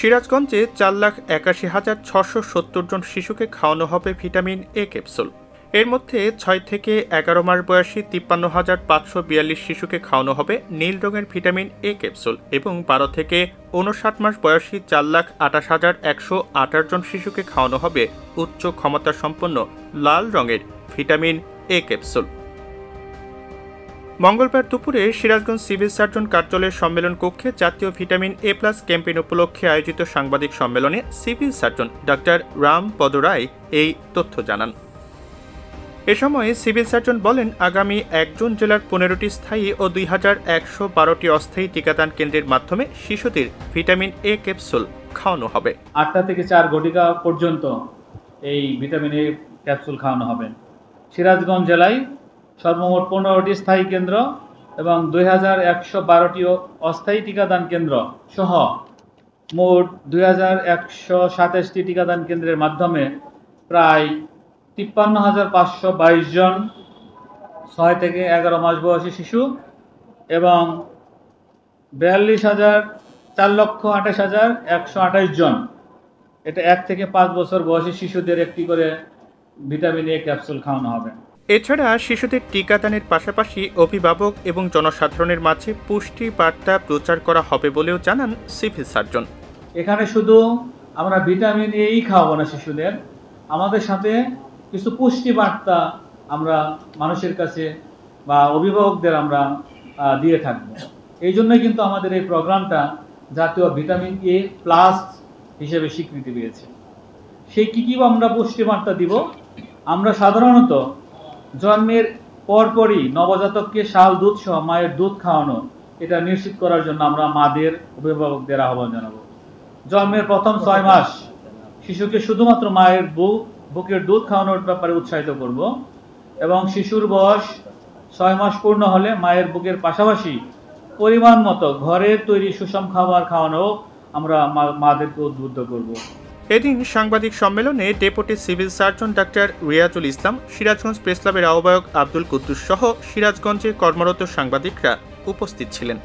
সিরাজগঞ্জে 4,81,670 জন শিশুকে খাওয়ানো হবে ভিটামিন এ ক্যাপসুল। এর মধ্যে 6 থেকে 11 মাস বয়সী 53,542 শিশুকে খাওয়ানো হবে নীল রঙের ভিটামিন এ ক্যাপসুল এবং 12 থেকে 59 মাস বয়সী 4,28,128 জন শিশুকে খাওয়ানো হবে উচ্চ ক্ষমতা সম্পন্ন লাল রঙের ভিটামিন এ ক্যাপসুল। মঙ্গলবার দুপুরে সিরাজগঞ্জ সিভিল সার্জন কার্যালয়ের সম্মেলন কক্ষে জাতীয় ভিটামিন এ প্লাস ক্যাম্পেইন উপলক্ষে আয়োজিত সাংবাদিক সম্মেলনে সিভিল সার্জন ডাক্তার রামপদ রায় এই তথ্য জানান। এ সময় সিভিল সার্জন বলেন, আগামী 1 জুন জেলার 15টি স্থায়ী ও 2112টি অস্থায়ী টিকাদান কেন্দ্রের মাধ্যমে শিশুদের ভিটামিন এ ক্যাপসুল খাওয়ানো হবে। 8টা থেকে 4 ঘটিকা পর্যন্ত এই ভিটামিন এ ক্যাপসুল খাওয়ানো হবে। সিরাজগঞ্জ জেলায় সর্বমোট 15টি স্থায়ী কেন্দ্র এবং 2112টি অস্থায়ী টিকাদান কেন্দ্র সহ মোট 2127টি টিকাদান কেন্দ্রের মাধ্যমে প্রায় 53,522 জন 6 থেকে 11 মাস বয়সী শিশু এবং 4,28,128 জন, এটা 1 থেকে 5 বছর বয়সী শিশুদের একটি করে ভিটামিন এ ক্যাপসুল খাওয়ানো হবে। এছাড়া শিশুদের টিকাদানের পাশাপাশি অভিভাবক এবং জনসাধারণের মাঝে পুষ্টি বার্তা প্রচার করা হবে বলেও জানান সিভিল সার্জন। এখানে শুধু আমরা ভিটামিন এই খাওয়াবো না শিশুদের, আমাদের সাথে কিছু পুষ্টি বার্তা আমরা মানুষের কাছে বা অভিভাবকদের আমরা দিয়ে থাকব। এই জন্যই কিন্তু আমাদের এই প্রোগ্রামটা জাতীয় ভিটামিন এ প্লাস হিসেবে স্বীকৃতি পেয়েছে। সেই কী আমরা পুষ্টি বার্তা দিব? আমরা সাধারণত জন্মের পরপরই নবজাতককে শাল দুধ সহ মায়ের দুধ খাওয়ানো, এটা নিশ্চিত করার জন্য আমরা মাদের অভিভাবকদের আহ্বান জানাবো। জন্মের প্রথম 6 মাস শিশুকে শুধুমাত্র মায়ের বুকের দুধ খাওয়ানোর ব্যাপারে উৎসাহিত করব এবং শিশুর বয়স 6 মাস পূর্ণ হলে মায়ের বুকের পাশাপাশি পরিমাণ মতো ঘরের তৈরি সুষম খাবার খাওয়ানো আমরা মাদেরকে উদ্বুদ্ধ করব। এদিন সাংবাদিক সম্মেলনে deputy civil surgeon doctor Riazul Islam, Sirajganj press ক্লাবের আহ্বায়ক আব্দুল কুদ্দুস সহ সিরাজগঞ্জে কর্মরত সাংবাদিকরা উপস্থিত ছিলেন।